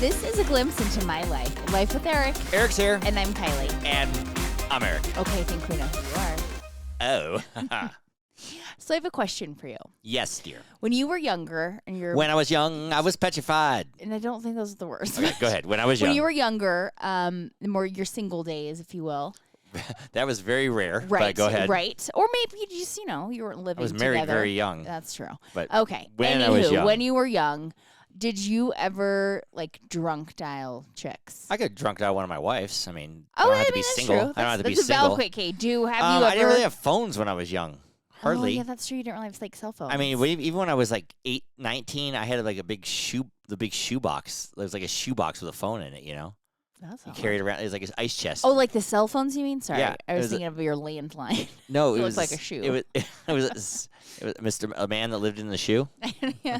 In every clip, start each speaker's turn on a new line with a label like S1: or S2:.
S1: This is a glimpse into my life. Life with Eric.
S2: Eric's here.
S1: And I'm Kiley.
S2: And I'm Eric.
S1: Okay, I think we know who you are.
S2: Oh.
S1: So I have a question for you.
S2: Yes, dear.
S1: When you were younger, and you're...
S2: When I was young, I was petrified.
S1: And I don't think those are the worst.
S2: Okay, go ahead. When I was young.
S1: When you were younger, more your single days, if you will.
S2: That was very rare.
S1: Right.
S2: But go ahead.
S1: Right. Or maybe you just, you weren't living together.
S2: I was married very young.
S1: That's true.
S2: But
S1: okay.
S2: When I was young.
S1: When you were young, did you ever, drunk dial chicks?
S2: I could drunk dial one of my wives. I mean,
S1: Oh,
S2: I don't have to
S1: I
S2: be
S1: mean, that's
S2: single.
S1: true.
S2: I don't have to be
S1: That's a
S2: single.
S1: valid quick. Have you ever...
S2: I didn't really have phones when I was young. Hardly.
S1: Oh, yeah, that's true. You didn't really have cell phones.
S2: I mean, even when I was 19, I had the big shoebox. There was a shoebox with a phone in it,
S1: That's
S2: you carried around. It was like an ice chest.
S1: Oh, like the cell phones, you mean? Sorry.
S2: Yeah,
S1: I was thinking of your landline.
S2: No,
S1: it
S2: was
S1: looked like a shoe.
S2: It was a man that lived in the shoe.
S1: Yeah.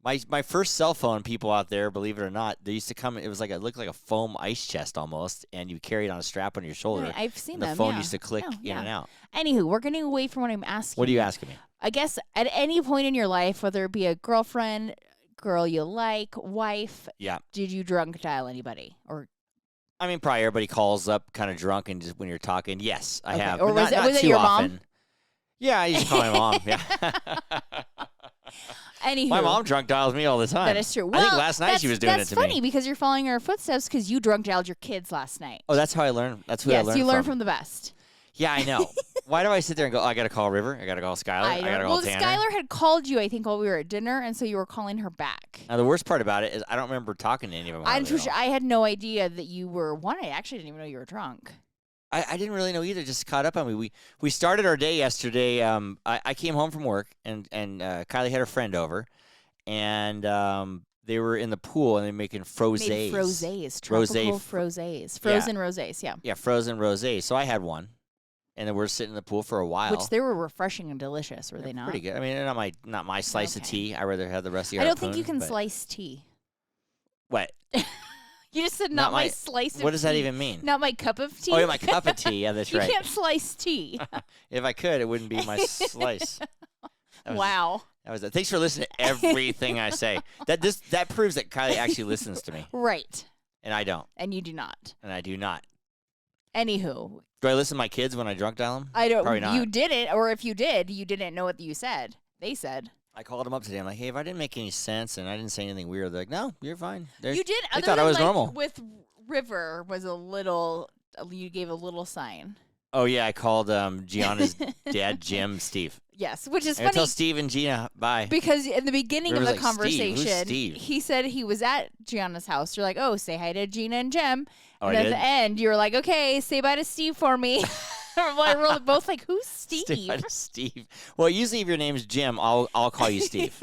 S2: My first cell phone, people out there, believe it or not, they used to come. It was it looked like a foam ice chest almost, and you carry it on a strap on your shoulder.
S1: Right, I've seen
S2: and
S1: them.
S2: the phone
S1: yeah.
S2: used to click in and out.
S1: Anywho, we're getting away from what I'm asking.
S2: What are you asking me?
S1: I guess at any point in your life, whether it be a girlfriend, girl you like, wife,
S2: Yeah.
S1: did you drunk dial anybody? Or
S2: I mean, probably everybody calls up kind of drunk, and just when you're talking, yes, I have.
S1: Or
S2: but not
S1: was it
S2: too
S1: your
S2: often.
S1: mom?
S2: Yeah, I used to call my mom. Yeah.
S1: Anywho,
S2: My mom drunk dials me all the time.
S1: that is true.
S2: I think last night she was doing it to me.
S1: That's funny because you're following her footsteps because you drunk dialed your kids last night.
S2: Oh, that's how I learned. That's who I learned from.
S1: Yes, you learned from the best.
S2: Yeah, I know. Why do I sit there and go, I got to call River, I got to call Skylar, I got to call Tanner?
S1: Skylar had called you, I think, while we were at dinner, and so you were calling her back.
S2: Now, the worst part about it is I don't remember talking to any of them.
S1: I had no idea that you were one. I actually didn't even know you were drunk.
S2: I didn't really know either, just caught up on me. We started our day yesterday. I came home from work, and Kiley had her friend over, and they were in the pool, and they were making frosés.
S1: Made frosés. Tropical frosés. Frozen rosés, yeah.
S2: Yeah, frozen rosés. So I had one. And then we're sitting in the pool for a while.
S1: Which they were refreshing and delicious, were they not?
S2: Pretty good. I mean, not my slice of tea. I rather have the rest of the
S1: I don't think you can slice tea.
S2: What?
S1: You just said not my slice of tea.
S2: What does that even mean?
S1: Not my cup of tea?
S2: Oh, yeah, my cup of tea. Yeah, that's right.
S1: You can't slice tea.
S2: If I could, it wouldn't be my slice.
S1: Wow.
S2: That was it. Thanks for listening to everything I say. That proves that Kiley actually listens to me.
S1: Right.
S2: And I don't.
S1: And you do not.
S2: And I do not.
S1: Anywho.
S2: Do I listen to my kids when I drunk dial them?
S1: I don't.
S2: Probably not.
S1: You didn't, or if you did, you didn't know what you said. They said.
S2: I called them up today. I'm like, hey, if I didn't make any sense and I didn't say anything weird, they're like, no, you're fine.
S1: You did.
S2: They thought I was normal.
S1: With River was a little. You gave a little sign.
S2: Oh yeah, I called Gianna's dad, Jim, Steve.
S1: Yes, which is
S2: I
S1: funny.
S2: Tell Steve and Gina bye.
S1: Because in the beginning of the conversation,
S2: Who's Steve?
S1: he said he was at Gianna's house. You're like, oh, say hi to Gina and Jim.
S2: Oh,
S1: and
S2: I
S1: at
S2: did?
S1: the end, you were like, okay, say bye to Steve for me. We're both like, who's Steve?
S2: Say hi to Steve. Well, usually if your name's Jim, I'll call you Steve.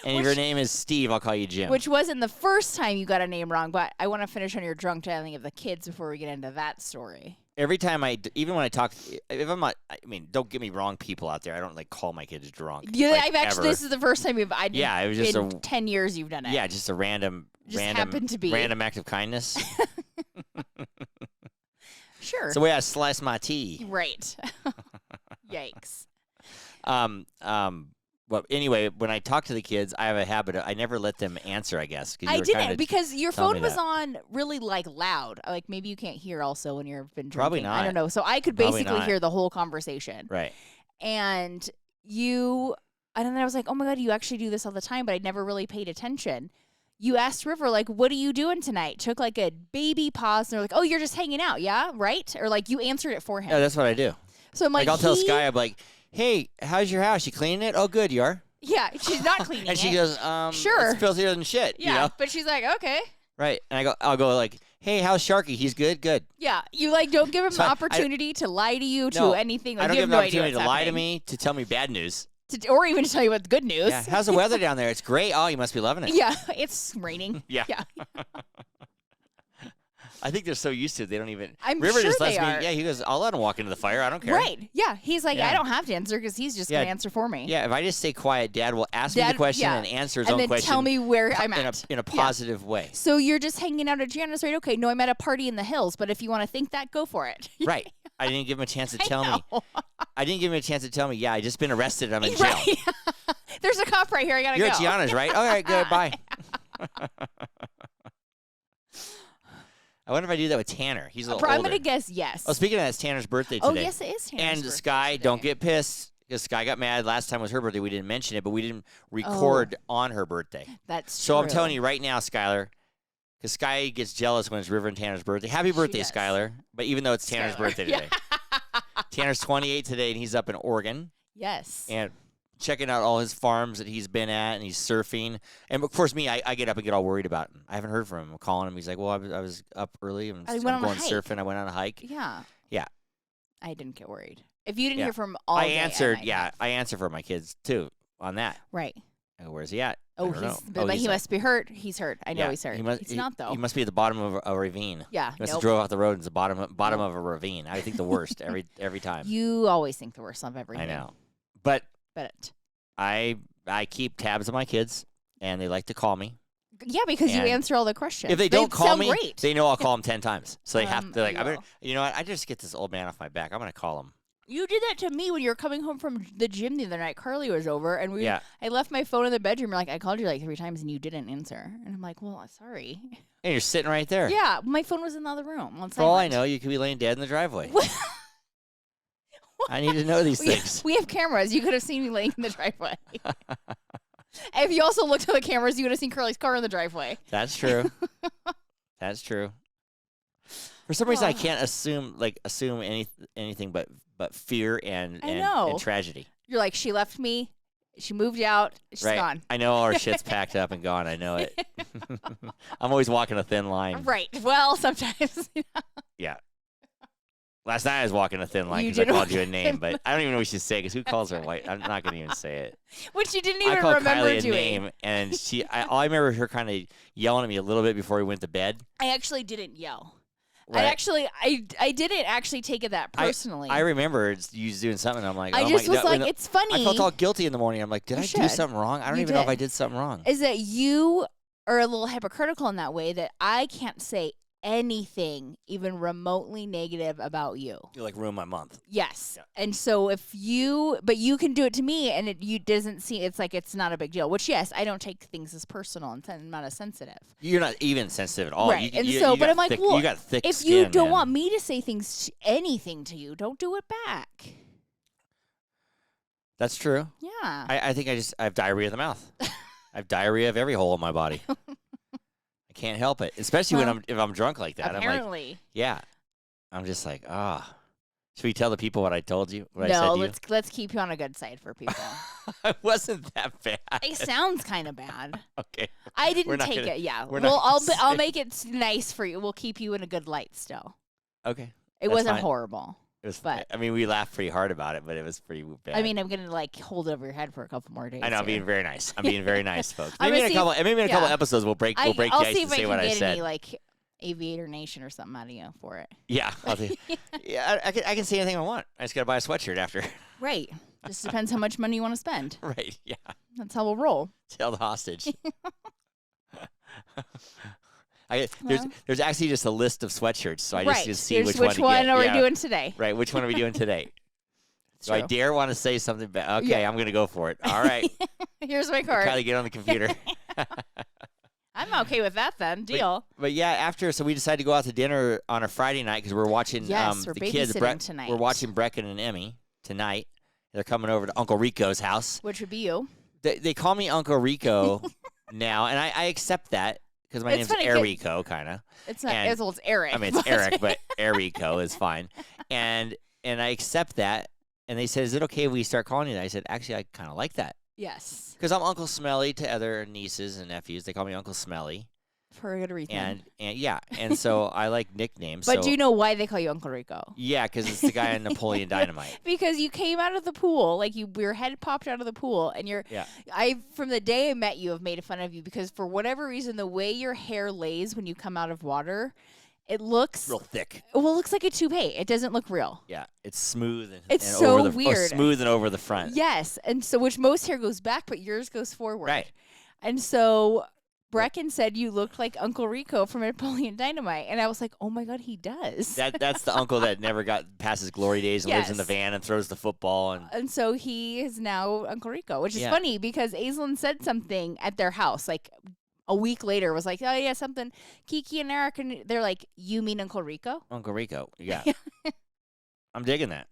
S2: And if your name is Steve, I'll call you Jim.
S1: Which wasn't the first time you got a name wrong, but I want to finish on your drunk dialing of the kids before we get into that story.
S2: Every time even when I talk, if I'm not, I mean, don't get me wrong, people out there, I don't call my kids drunk.
S1: Yeah, I've actually, this is the first time it was just
S2: in
S1: 10 years you've done it.
S2: Yeah, just a random
S1: happened to be.
S2: Random act of kindness.
S1: Sure.
S2: It's the way I slice my tea.
S1: Right. Yikes.
S2: Well, anyway, when I talk to the kids, I have a habit of I never let them answer, I guess.
S1: I didn't because your phone was on really loud. Like maybe you can't hear also when you've been drinking.
S2: Probably not.
S1: I don't know. So I could basically hear the whole conversation.
S2: Right.
S1: And then I was like, oh my God, you actually do this all the time, but I never really paid attention. You asked River, like, what are you doing tonight? Took like a baby pause and they're like, oh, you're just hanging out, yeah? Right? Or like you answered it for him.
S2: Yeah, that's what I do.
S1: So I'm like
S2: I'll tell Sky, I'm like, hey, how's your house? You cleaning it? Oh, good, you are?
S1: Yeah, she's not cleaning it.
S2: And she goes,
S1: sure.
S2: It's filthier than shit.
S1: Yeah,
S2: you know?
S1: but she's like, okay.
S2: Right. And I'll go like, hey, how's Sharky? He's good? Good.
S1: Yeah, you don't give him an opportunity to lie to you, to anything. Like,
S2: I don't
S1: you
S2: give
S1: have
S2: him
S1: no
S2: an opportunity
S1: idea
S2: to lie to me, to tell me bad news.
S1: Or even to tell you what's good news.
S2: Yeah. How's the weather down there? It's great. Oh, you must be loving it.
S1: Yeah, it's raining.
S2: Yeah.
S1: Yeah.
S2: I think they're so used to it, they don't even.
S1: I'm
S2: River
S1: sure
S2: just lets
S1: they
S2: me.
S1: are.
S2: Yeah, he goes, I'll let him walk into the fire. I don't care.
S1: Right. Yeah. He's like,
S2: Yeah.
S1: I don't have to answer because he's just going to answer for me.
S2: Yeah, if I just stay quiet, Dad will ask me the question and answer his own question.
S1: And then tell me where I'm at.
S2: In a positive way.
S1: So you're just hanging out at Gianna's, right? Okay, no, I'm at a party in the hills, but if you want to think that, go for it.
S2: Right. I didn't give him a chance to tell me. I didn't give him a chance to tell me, yeah, I just been arrested. I'm in jail.
S1: Right. There's a cop right here. I got to go.
S2: You're at Gianna's, right? All right, good. Bye. I wonder if I do that with Tanner. He's a little
S1: I'm
S2: older.
S1: going to guess yes.
S2: Oh, speaking of that, it's Tanner's birthday today.
S1: Oh, yes, it is Tanner's
S2: And
S1: birthday
S2: Sky,
S1: today.
S2: don't get pissed. Because Sky got mad. Last time was her birthday. We didn't mention it, but we didn't record on her birthday.
S1: That's
S2: so
S1: true.
S2: I'm telling you right now, Skylar, because Sky gets jealous when it's River and Tanner's birthday. Happy birthday,
S1: does.
S2: Skylar. But even though it's Tanner's birthday today. Tanner's 28 today, and he's up in Oregon.
S1: Yes.
S2: And checking out all his farms that he's been at, and he's surfing. And, of course, me, I get up and get all worried about him. I haven't heard from him. I'm calling him. Going, well, I was up early. I'm going surfing. I went on a hike.
S1: Yeah.
S2: Yeah.
S1: I didn't get worried. If you didn't hear from him all
S2: I
S1: day,
S2: answered. I answer for my kids, too, on that.
S1: Right.
S2: I go, where's he at?
S1: Oh, he must be hurt. He's hurt. I know he's hurt. He's not, though.
S2: He must be at the bottom of a ravine.
S1: Yeah.
S2: He must have drove off the road and it's the bottom of a ravine. I think the worst every time.
S1: You always think the worst of everything.
S2: I know. But
S1: it.
S2: I keep tabs on my kids, and they like to call me.
S1: Yeah, because you answer all the questions.
S2: If they don't call me,
S1: great.
S2: they know I'll call them 10 times. So they're like, you know what? I just get this old man off my back. I'm going to call him.
S1: You did that to me when you were coming home from the gym the other night. Carly was over, and I left my phone in the bedroom. You're like, I called you like 3 times, and you didn't answer. And I'm like, well, sorry.
S2: And you're sitting right there.
S1: Yeah, my phone was in the other room.
S2: For all I know, you could be laying dead in the driveway. I need to know these things.
S1: We have cameras. You could have seen me laying in the driveway. If you also looked at the cameras, you would have seen Carly's car in the driveway.
S2: That's true. That's true. For some reason, I can't assume anything but fear and tragedy.
S1: You're like, she left me. She moved out. She's gone.
S2: I know all our shit's packed up and gone. I know it. I'm always walking a thin line.
S1: Right. Well, sometimes.
S2: Yeah. Last night I was walking a thin line because I called you a name, but I don't even know what we should say because who calls her white? I'm not going to even say it.
S1: Which you didn't even remember
S2: Kylie
S1: doing.
S2: A name, and all I remember her kind of yelling at me a little bit before we went to bed.
S1: I actually didn't yell.
S2: Right.
S1: I didn't actually take it that personally.
S2: I remember you doing something. I'm like,
S1: I just was like, it's funny.
S2: I felt all guilty in the morning. I'm like, did I do something wrong? I don't even know if I did something wrong.
S1: Is that you are a little hypocritical in that way that I can't say anything even remotely negative about you.
S2: You like ruin my month.
S1: Yes.
S2: Yeah.
S1: And so but you can do it to me and you doesn't see, it's like it's not a big deal, which yes, I don't take things as personal and I'm not as sensitive.
S2: You're not even sensitive at all.
S1: Right. But I'm like, well,
S2: you got thick
S1: if
S2: skin,
S1: you don't
S2: man.
S1: want me to say anything to you, don't do it back.
S2: That's true.
S1: Yeah.
S2: I think I have diarrhea of the mouth. I have diarrhea of every hole in my body. I can't help it, especially if I'm drunk like that.
S1: Apparently.
S2: I'm like, yeah. I'm just like, Should we tell the people what I told you? What
S1: no,
S2: I said to you?
S1: let's keep you on a good side for people.
S2: It wasn't that bad.
S1: It sounds kind of bad.
S2: Okay.
S1: I didn't take it. Yeah. Well, I'll make it nice for you. We'll keep you in a good light still.
S2: Okay.
S1: It wasn't horrible.
S2: It was,
S1: but
S2: I mean, we laughed pretty hard about it, but it was pretty bad.
S1: I mean, I'm gonna hold it over your head for a couple more days.
S2: I know, I'm being very nice. I'm being very nice, folks.
S1: Maybe
S2: in a couple episodes we'll break the ice and say what I said.
S1: I'll see if I can get any like Aviator Nation or something out of you for it.
S2: Yeah, yeah. I can say anything I want. I just gotta buy a sweatshirt after.
S1: Right. Just depends how much money you want to spend.
S2: Right. Yeah.
S1: That's how we'll roll.
S2: Tell the hostage. There's actually just a list of sweatshirts, so I just need to see which one
S1: are we doing today.
S2: Right, which one are we doing today? Do I dare want to say something bad? Okay, I'm going to go for it. All right.
S1: Here's my card.
S2: Try to get on the computer.
S1: I'm okay with that then. Deal.
S2: But yeah, so we decided to go out to dinner on a Friday night because we're watching
S1: we're
S2: the kids.
S1: tonight.
S2: We're watching Brecken and Emmy tonight. They're coming over to Uncle Rico's house.
S1: Which would be you.
S2: They call me Uncle Rico now, and I accept that. Because my name's Erico, kind of.
S1: It's not as old as Eric.
S2: I mean, it's Eric, but Erico is fine. And I accept that. And they said, is it okay if we start calling you that? I said, actually, I kind of like that.
S1: Yes.
S2: Because I'm Uncle Smelly to other nieces and nephews. They call me Uncle Smelly.
S1: For a good reason.
S2: And so I like nicknames.
S1: But do you know why they call you Uncle Rico?
S2: Yeah, because it's the guy on Napoleon Dynamite.
S1: Because you came out of the pool, like your head popped out of the pool, and from the day I met you, have made fun of you because for whatever reason, the way your hair lays when you come out of water, it looks
S2: real thick.
S1: Well, it looks like a toupee. It doesn't look real.
S2: Yeah, it's smooth.
S1: It's so weird.
S2: Smooth and over the front.
S1: Yes, and so which most hair goes back, but yours goes forward.
S2: Right.
S1: And so Brecken said you looked like Uncle Rico from Napoleon Dynamite, and I was like, "Oh my God, he does."
S2: That's the uncle that never got past his glory days and lives in the van and throws the football
S1: and so he is now Uncle Rico, which is funny because Aislinn said something at their house like a week later was like, oh yeah, something Kiki and Eric, and they're like, you mean Uncle Rico?
S2: Uncle Rico. Yeah. I'm digging that.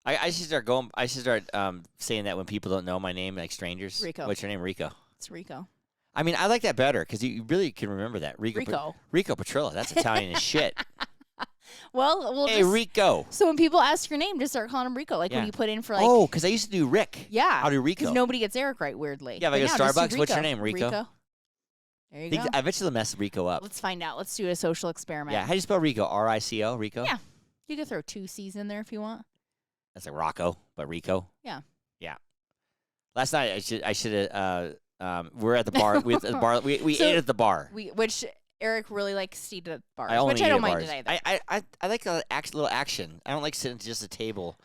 S2: I should start going. I should start saying that when people don't know my name, like strangers.
S1: Rico.
S2: What's your name? Rico.
S1: It's Rico.
S2: I mean, I like that better because you really can remember that. Rico. Rico Petrillo. That's Italian as shit.
S1: Well, we'll
S2: Hey, Rico.
S1: So when people ask your name, just start calling him Rico. Like when you put in for like.
S2: Oh, because I used to do Rick.
S1: Yeah.
S2: I'll do Rico.
S1: Because nobody gets Eric right, weirdly.
S2: Yeah, if I go to Starbucks, what's your name? Rico.
S1: There you go.
S2: I bet you'll mess Rico up.
S1: Let's find out. Let's do a social experiment.
S2: Yeah, how do you spell Rico? R-I-C-O, Rico?
S1: Yeah. You could throw 2 C's in there if you want.
S2: That's like Rocco, but Rico.
S1: Yeah.
S2: Yeah. Last night I should have we're at the bar. We ate at the bar.
S1: Which Eric really likes to eat at bars,
S2: I only
S1: which
S2: eat
S1: I don't
S2: at
S1: mind
S2: bars.
S1: it either.
S2: I like a little action. I don't like sitting at just a table.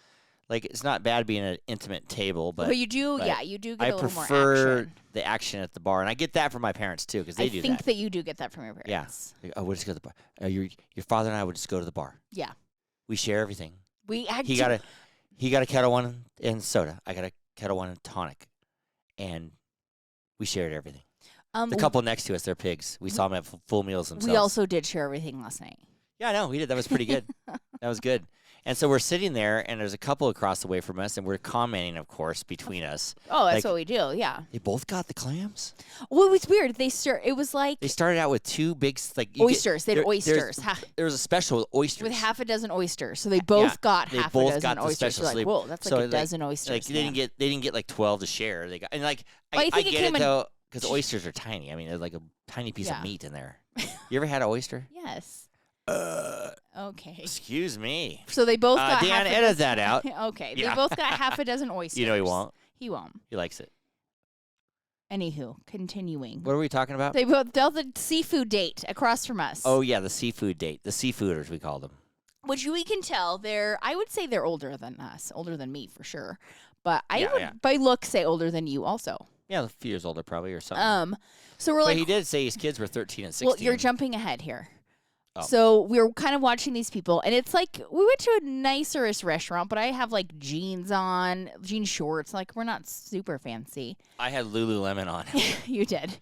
S2: Like it's not bad being at an intimate table, but
S1: you do, you do get a little more
S2: prefer
S1: action.
S2: the action at the bar, and I get that from my parents too because they do that.
S1: I think that you do get that from your parents.
S2: Yeah. Oh, we'll just go to the bar. Your father and I would just go to the bar.
S1: Yeah. We
S2: share everything.
S1: He
S2: got a Kettle One and soda. I got a Kettle One and tonic, and we shared everything. The couple next to us, they're pigs. We saw them at full meals themselves.
S1: We also did share everything last night.
S2: Yeah, I know. We did. That was pretty good. That was good. And so we're sitting there, and there's a couple across the way from us, and we're commenting, of course, between us.
S1: Oh, that's what we do. Yeah.
S2: They both got the clams.
S1: Well, it was weird. It was like
S2: they started out with 2 big
S1: oysters. They had oysters.
S2: There was a special with oysters
S1: with half a dozen oysters. So they both got half a dozen oysters. So like, whoa, that's like a dozen oysters.
S2: Like they didn't get like 12 to share. They got and like I get it though because oysters are tiny. I mean, there's like a tiny piece of meat in there. You ever had an oyster?
S1: Yes. Okay.
S2: Excuse me.
S1: So they both got
S2: Dan, edit that out.
S1: Okay. Yeah. They both got half a dozen oysters.
S2: You know he won't.
S1: He won't.
S2: He likes it.
S1: Anywho, continuing.
S2: What are we talking about?
S1: They both dealt the seafood date across from us.
S2: Oh, yeah, the seafood date. The seafooders, we call them.
S1: Which we can tell, I would say they're older than us. Older than me, for sure. But I would, by look, say older than you also.
S2: Yeah, a few years older probably or something.
S1: So we're
S2: but he did say his kids were 13 and 16.
S1: Well, you're jumping ahead here.
S2: Oh.
S1: So we were kind of watching these people, and it's like we went to a nicer-ish restaurant, but I have like jean shorts. Like we're not super fancy.
S2: I had Lululemon on.
S1: You did.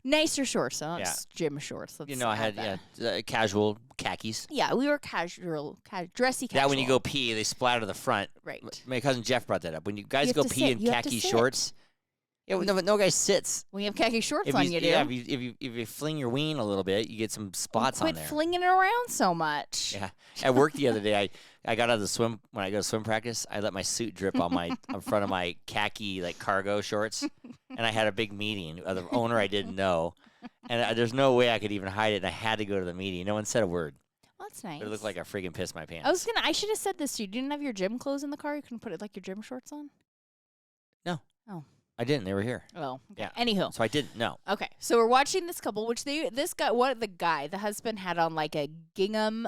S1: Nicer shorts, not gym shorts.
S2: I had casual khakis.
S1: Yeah, we were casual, dressy casual.
S2: That when you go pee, they splatter the front.
S1: Right.
S2: My cousin Jeff brought that up. When you guys go pee in khaki shorts. Yeah, but no guy sits.
S1: When you have khaki shorts on, you do.
S2: Yeah, if you fling your ween a little bit, you get some spots on there.
S1: Quit flinging it around so much.
S2: Yeah. At work the other day, I got out of the swim. When I go to swim practice, I let my suit drip on in front of my khaki like cargo shorts, and I had a big meeting with the owner I didn't know, and there's no way I could even hide it. And I had to go to the meeting. No one said a word.
S1: Well, that's nice.
S2: It looked like I friggin' pissed my pants.
S1: I should have said this to you. You didn't have your gym clothes in the car. You couldn't put it like your gym shorts on.
S2: No.
S1: Oh.
S2: I didn't. They were here.
S1: Oh, okay.
S2: Yeah.
S1: Anywho.
S2: So I didn't know.
S1: Okay. So we're watching this couple, the husband had on like a gingham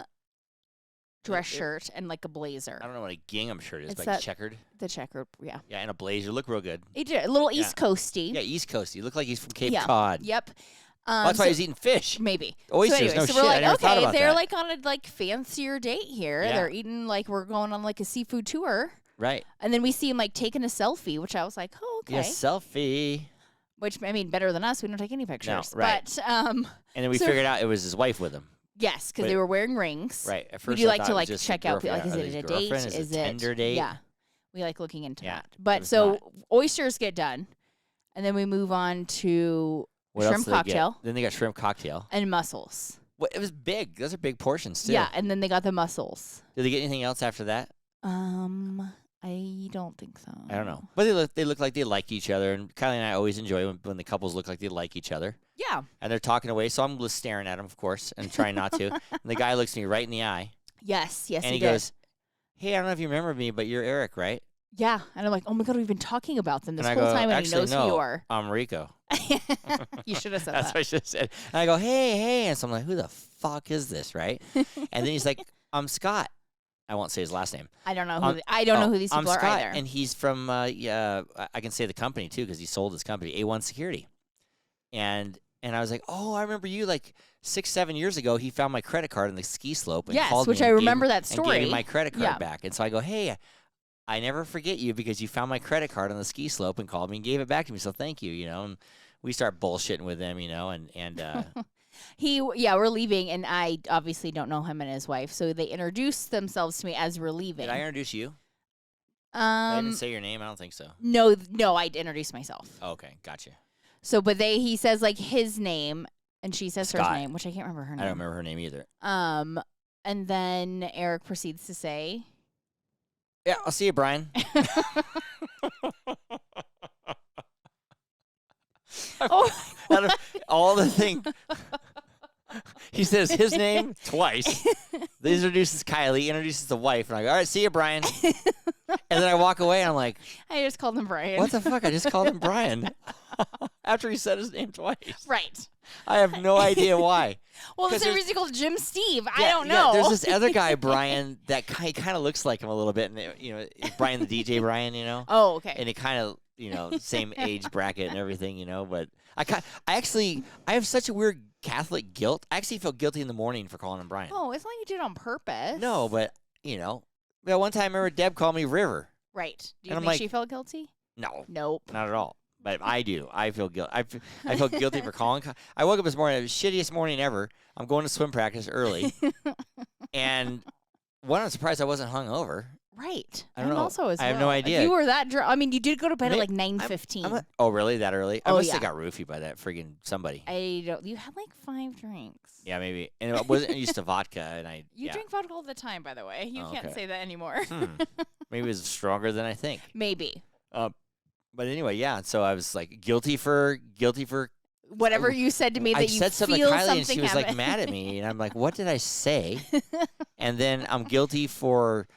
S1: dress shirt and like a blazer.
S2: I don't know what a gingham shirt is,
S1: It's
S2: but checkered.
S1: The checkered, yeah.
S2: Yeah, and a blazer. Look real good.
S1: He did. A little East Coasty.
S2: Yeah, East Coasty. Look like he's from Cape Cod.
S1: Yep.
S2: That's why he's eating fish.
S1: Maybe.
S2: Oysters,
S1: so
S2: shit.
S1: We're like,
S2: I never thought about
S1: they're
S2: that.
S1: like on a fancier date here.
S2: Yeah.
S1: They're eating we're going on like a seafood tour.
S2: Right.
S1: And then we see him taking a selfie, which I was like, oh, okay.
S2: Yeah, selfie.
S1: Which, I mean, better than us. We don't take any pictures.
S2: No, right.
S1: But,
S2: and then we figured out it was his wife with him.
S1: Yes, because they were wearing rings.
S2: Right. At first
S1: we do
S2: I
S1: like
S2: thought
S1: to check out, is it a date?
S2: Is it a tender date?
S1: Yeah. We like looking into that.
S2: It
S1: But
S2: was
S1: so oysters get done, and then we move on to shrimp cocktail.
S2: Then they got shrimp cocktail.
S1: And mussels.
S2: Well, it was big. Those are big portions, too.
S1: Yeah, and then they got the mussels.
S2: Did they get anything else after that?
S1: I don't think so.
S2: I don't know. But they look like they like each other, and Kylie and I always enjoy when the couples look like they like each other.
S1: Yeah.
S2: And they're talking away, so I'm just staring at them, of course, and trying not to. And the guy looks me right in the eye.
S1: Yes,
S2: and he
S1: did.
S2: goes, hey, I don't know if you remember me, but you're Eric, right?
S1: Yeah. And I'm like, oh my God, we've been talking about them this
S2: and
S1: whole
S2: I go,
S1: time, and
S2: actually,
S1: he knows who you are.
S2: I'm Rico.
S1: You should have said
S2: That's what I should have said. And I go, hey. And so I'm like, who the fuck is this, right? And then he's like, I'm Scott. I won't say his last name.
S1: I don't know who these people
S2: I'm
S1: are
S2: Scott,
S1: either.
S2: And he's from, I can say the company, too, because he sold his company, A1 Security. And I was like, oh, I remember you 6-7 years ago. He found my credit card on the ski slope and called me.
S1: Which I remember that story.
S2: And gave me my credit card back. And so I go, hey, I never forget you because you found my credit card on the ski slope and called me and gave it back to me. So thank you, And we start bullshitting with them, and
S1: we're leaving, and I obviously don't know him and his wife, so they introduced themselves to me as we're leaving.
S2: did I introduce you? I didn't say your name. I don't think so.
S1: No, I introduced myself.
S2: Oh, okay, gotcha.
S1: So, but he says like his name, and she says
S2: Scott.
S1: her name, which I can't remember her name.
S2: I don't remember her name either.
S1: And then Eric proceeds to say,
S2: "Yeah, I'll see you, Brian."
S1: Oh,
S2: Out of all the thing, he says his name twice. They introduces Kiley, introduces the wife, and I go, "All right, see you, Brian." And then I walk away, and I'm like,
S1: I just called him Brian.
S2: "What the fuck? I just called him Brian." After he said his name twice.
S1: Right.
S2: I have no idea why.
S1: Well, the
S2: 'Cause
S1: same
S2: there's-
S1: reason called Jim Steve. I
S2: Yeah,
S1: don't
S2: yeah,
S1: know.
S2: there's this other guy, Brian, that kind of looks like him a little bit, and Brian the DJ Brian,
S1: Oh, okay.
S2: and it kind of same age bracket and everything, But I have such a weird Catholic guilt. I actually feel guilty in the morning for calling him Brian.
S1: Oh, it's not like you did it on purpose.
S2: No, but one time I remember Deb called me River.
S1: Right. Do you
S2: And I'm
S1: think
S2: like-
S1: she felt guilty?
S2: No,
S1: Nope.
S2: not at all. But I do. I feel guilt. I feel guilty for calling. I woke up this morning, the shittiest morning ever. I'm going to swim practice early, and I'm surprised I wasn't hungover.
S1: Right.
S2: I don't
S1: I'm
S2: know.
S1: also as
S2: I have
S1: well.
S2: no idea.
S1: If you were that drunk, I mean, you did go to bed at
S2: May-
S1: like 9:15.
S2: Oh, really? That early? I
S1: Oh,
S2: must
S1: yeah.
S2: have got roofied by that friggin' somebody.
S1: You had like 5 drinks.
S2: Yeah, maybe. And it wasn't used to vodka, and
S1: You drink vodka all the time, by the way. You
S2: Oh,
S1: can't
S2: okay.
S1: say that anymore.
S2: Maybe it was stronger than I think.
S1: Maybe.
S2: But anyway, yeah. So I was like guilty for.
S1: Whatever you said to me
S2: I
S1: that you
S2: said something
S1: feel
S2: to Kiley,
S1: something
S2: and she was like
S1: happened.
S2: mad at me, and I'm like, "What did I say?" And then I'm guilty for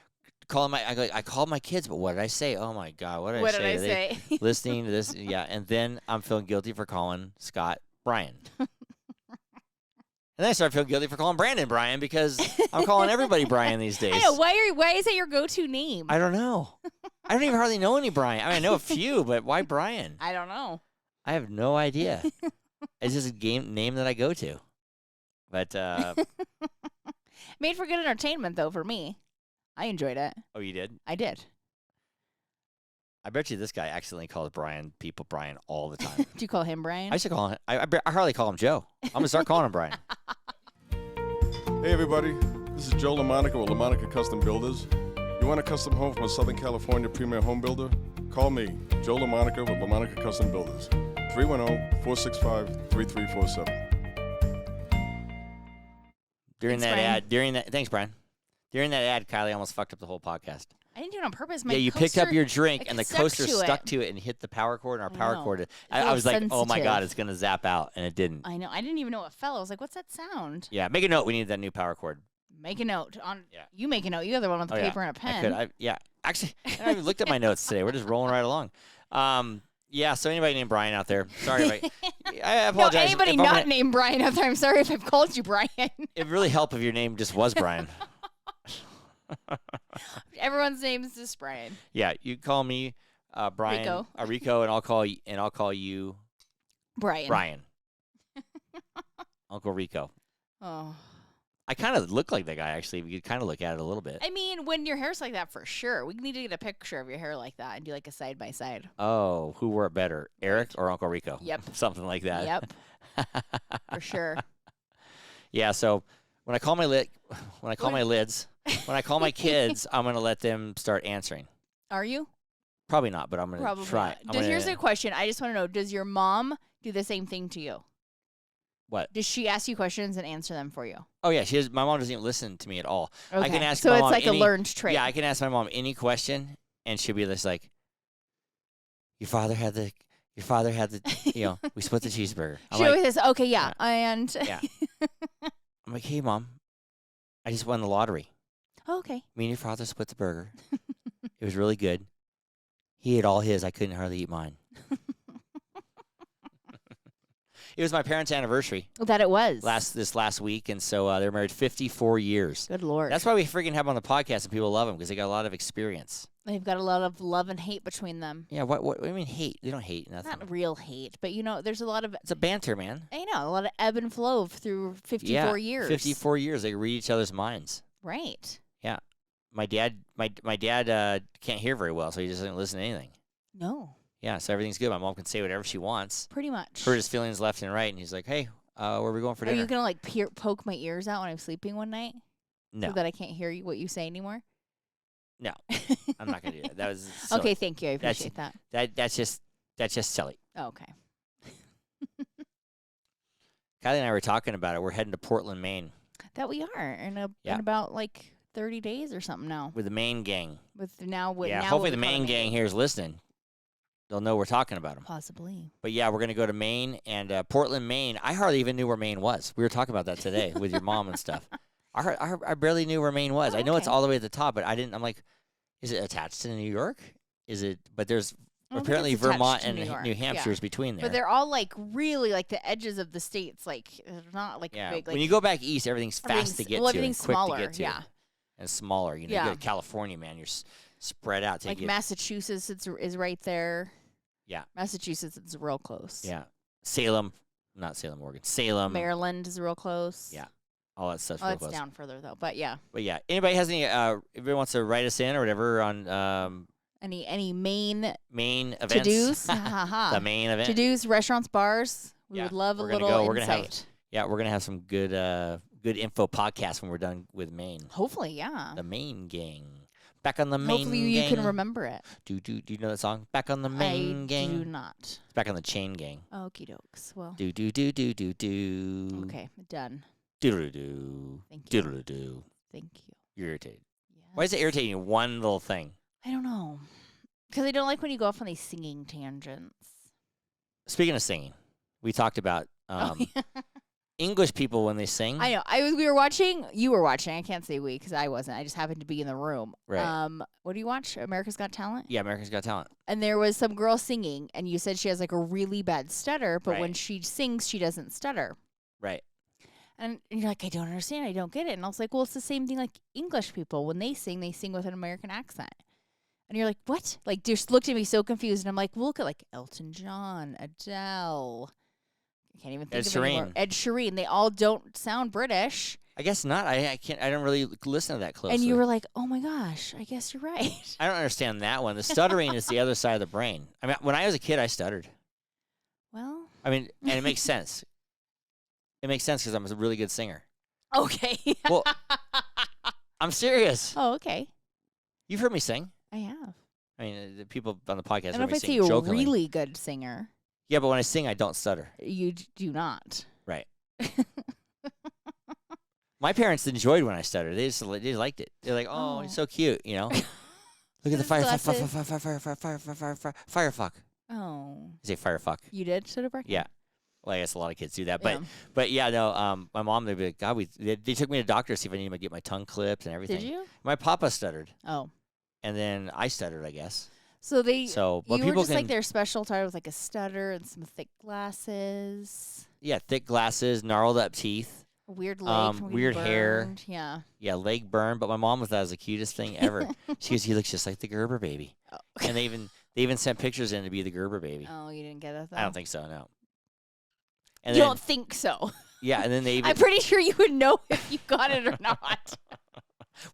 S2: calling I called my kids, but what did I say? Oh my god, what did I say?
S1: What did I
S2: Are they
S1: say?
S2: listening to this, yeah. And then I'm feeling guilty for calling Scott Brian. And then I started feeling guilty for calling Brandon Brian because I'm calling everybody Brian these days.
S1: I know. Why is that your go-to name?
S2: I don't know. I don't even hardly know any Brian. I mean, I know a few, but why Brian?
S1: I don't know.
S2: I have no idea. It's just a name that I go to. But
S1: Made for good entertainment, though, for me. I enjoyed it.
S2: oh, you did?
S1: I did.
S2: I bet you this guy accidentally calls people Brian all the time.
S1: Do you call him Brian?
S2: I should call him. I hardly call him Joe. I'm gonna start calling him Brian.
S3: Hey everybody, this is Joe LaMonica with LaMonica Custom Builders. You want a custom home from a Southern California premier home builder? Call me, Joe LaMonica with LaMonica Custom Builders. 310-465-3347.
S2: During
S1: Thanks,
S2: that
S1: Brian.
S2: ad, thanks, Brian. During that ad, Kiley almost fucked up the whole podcast.
S1: I didn't do it on purpose. My
S2: Yeah, you picked up
S1: coaster-
S2: your drink
S1: it
S2: and the
S1: stuck
S2: coaster
S1: to
S2: stuck
S1: it.
S2: to it and hit the power cord, and our
S1: I
S2: power
S1: know.
S2: cord.
S1: It's
S2: I
S1: real
S2: was like, oh my god,
S1: sensitive.
S2: it's gonna zap out, and it didn't.
S1: I know. I didn't even know it fell. I was like, what's that sound?
S2: Yeah, make a note. We need that new power cord.
S1: Make a note.
S2: Yeah.
S1: You make a note. You're the one with the
S2: Oh, yeah.
S1: paper and a pen.
S2: I could. Actually, I haven't even looked at my notes today. We're just rolling right along. Yeah. So anybody named Brian out there? Sorry, I
S1: No,
S2: apologize.
S1: anybody
S2: if I'm
S1: not
S2: gonna-
S1: named Brian out there, I'm sorry if I've called you Brian.
S2: It'd really help if your name just was Brian.
S1: Everyone's name is just Brian.
S2: Yeah, you call me Brian,
S1: Rico.
S2: Rico, and I'll call you
S1: Brian.
S2: Brian. Uncle Rico.
S1: Oh.
S2: I kind of look like that guy, actually. You kind of look at it a little bit.
S1: I mean, when your hair's like that, for sure. We need to get a picture of your hair like that and do like a side by side.
S2: Oh, who wore it better, Eric or Uncle Rico?
S1: Yep.
S2: Something like that.
S1: Yep, for sure.
S2: Yeah. So when I call my lids, when I call my kids, I'm gonna let them start answering.
S1: Are you?
S2: Probably not, but I'm gonna
S1: Probably
S2: try.
S1: not. Here's a question. I just want to know, does your mom do the same thing to you?
S2: What?
S1: Does she ask you questions and answer them for you?
S2: Oh yeah, my mom doesn't even listen to me at all.
S1: Okay.
S2: I can ask
S1: so
S2: my
S1: it's
S2: mom
S1: like
S2: any-
S1: a learned trait.
S2: Yeah, I can ask my mom any question, and she'll be just like, "Your father had the, we split the cheeseburger." I'm
S1: She
S2: like,
S1: always says, okay, yeah. And
S2: yeah. I'm like, "Hey, mom, I just won the lottery.
S1: Oh, okay.
S2: Me and your father split the burger. It was really good. He ate all his. I couldn't hardly eat mine." It was my parents' anniversary
S1: That it was.
S2: this last week, and so they're married 54 years.
S1: Good Lord.
S2: That's why we freaking have them on the podcast, and people love them because they got a lot of experience.
S1: They've got a lot of love and hate between them.
S2: Yeah, what do you mean hate? They don't hate nothing.
S1: Not real hate, but there's a lot of,
S2: It's a banter, man.
S1: I know, a lot of ebb and flow through 54
S2: Yeah,
S1: years.
S2: 54 years. They read each other's minds.
S1: Right.
S2: My dad can't hear very well, so he just doesn't listen to anything.
S1: No.
S2: Yeah, so everything's good. My mom can say whatever she wants.
S1: Pretty much.
S2: Hurt his feelings left and right, and he's like, "Hey, where are we going for
S1: Are
S2: dinner?"
S1: you gonna like poke my ears out when I'm sleeping one night
S2: No,
S1: so that I can't hear what you say anymore?
S2: no, I'm not gonna do that. That was silly.
S1: Okay. Thank you. I appreciate that.
S2: That's just silly.
S1: Oh, okay.
S2: Kylie and I were talking about it. We're heading to Portland, Maine,
S1: That we are in
S2: Yeah.
S1: about like 30 days or something now.
S2: with the Maine gang.
S1: Now
S2: Hopefully the Maine gang here is listening. They'll know we're talking about them.
S1: Possibly.
S2: But yeah, we're gonna go to Maine and Portland, Maine. I hardly even knew where Maine was. We were talking about that today with your mom and stuff. I barely knew where Maine was.
S1: Oh,
S2: I know it's
S1: okay.
S2: all the way at the top, but I didn't. I'm like, is it attached to New York? Is it? But there's
S1: I don't think
S2: apparently
S1: it's attached
S2: Vermont
S1: to
S2: and
S1: New York,
S2: New Hampshire is between there.
S1: But they're all like really like the edges of the states. Like they're not like
S2: yeah.
S1: big. Like,
S2: When you go back east, everything's fast to get to and
S1: everything's
S2: quick
S1: smaller.
S2: to get to.
S1: Yeah.
S2: And smaller. You know,
S1: Yeah.
S2: you go to California, man. You're spread out.
S1: Like Massachusetts is right there.
S2: Yeah.
S1: Massachusetts is real close.
S2: Yeah. Salem, not Salem, Oregon. Salem.
S1: Maryland is real close.
S2: Yeah. All that stuff's
S1: Oh,
S2: real
S1: it's
S2: close.
S1: down further though. But yeah.
S2: But yeah, anybody has any? Everybody wants to write us in or whatever on
S1: Any main
S2: main events.
S1: to-dos?
S2: The main event.
S1: To-dos, restaurants, bars. We
S2: Yeah,
S1: would love a
S2: we're gonna
S1: little
S2: go. We're gonna
S1: insight.
S2: Yeah, we're gonna have some good info podcast when we're done with Maine.
S1: Hopefully, yeah.
S2: The Maine gang. Back on the Maine
S1: Hopefully you
S2: gang.
S1: can remember it.
S2: Do you know that song? Back on the Maine
S1: I
S2: gang.
S1: do not.
S2: It's back on the chain gang.
S1: Okie dokes. Well,
S2: Do.
S1: okay, done.
S2: Doodle do.
S1: Thank you.
S2: Doodle do.
S1: Thank you.
S2: You're irritated.
S1: Yes.
S2: Why is it irritating you? One little thing.
S1: I don't know. Because I don't like when you go off on these singing tangents.
S2: Speaking of singing, we talked about English people when they sing.
S1: I know. We were watching. You were watching. I can't say we because I wasn't. I just happened to be in the room.
S2: Right.
S1: What do you watch? America's Got Talent.
S2: Yeah, America's Got Talent.
S1: And there was some girl singing, and you said she has like a really bad stutter, but when
S2: Right.
S1: she sings, she doesn't stutter.
S2: Right.
S1: And you're like, I don't understand. I don't get it. And I was like, well, it's the same thing like English people. When they sing with an American accent. And you're like, what? Like, just looked at me so confused. And I'm like, well, look at like Elton John, Adele. I can't even think of any more.
S2: Sheeran.
S1: Ed Sheeran. They all don't sound British.
S2: I guess not. I can't. I don't really listen to that closely.
S1: And you were like, oh my gosh, I guess you're right.
S2: I don't understand that one. The stuttering is the other side of the brain. I mean, when I was a kid, I stuttered.
S1: Well,
S2: I mean, and it makes sense. It makes sense because I'm a really good singer.
S1: okay.
S2: Well, I'm serious.
S1: Oh, okay.
S2: You've heard me sing.
S1: I have.
S2: I mean, the people on the podcast
S1: I don't
S2: heard
S1: know
S2: me
S1: if I'd say
S2: sing
S1: you're a
S2: jokingly.
S1: really good singer.
S2: Yeah, but when I sing, I don't stutter.
S1: You do not.
S2: Right. My parents enjoyed when I stuttered. They just liked it. They're like, "Oh, you're so cute," you know. Look at the firefuck.
S1: Oh.
S2: I say firefuck.
S1: You did? Should have
S2: Yeah. Well, I guess a lot of kids do that,
S1: Yeah.
S2: but yeah, no. My mom, they'd be like, God, they took me to doctors to see if I needed to get my tongue clipped and everything.
S1: Did you?
S2: My papa stuttered,
S1: Oh.
S2: and then I stuttered, I guess.
S1: So but
S2: you
S1: were
S2: people
S1: just
S2: can,
S1: like their special tire with like a stutter and some thick glasses,
S2: yeah, thick glasses, gnarled up teeth,
S1: a weird leg, from
S2: weird
S1: getting
S2: hair.
S1: burned. Yeah.
S2: yeah, leg burn. But my mom thought it was the cutest thing ever. She goes, he looks just like the Gerber baby,
S1: Oh.
S2: and they even sent pictures in to be the Gerber baby.
S1: Oh, you didn't get it though?
S2: I don't think so, no. And
S1: You
S2: then,
S1: don't think so?
S2: yeah, and then they even
S1: I'm pretty sure you would know if you got it or not.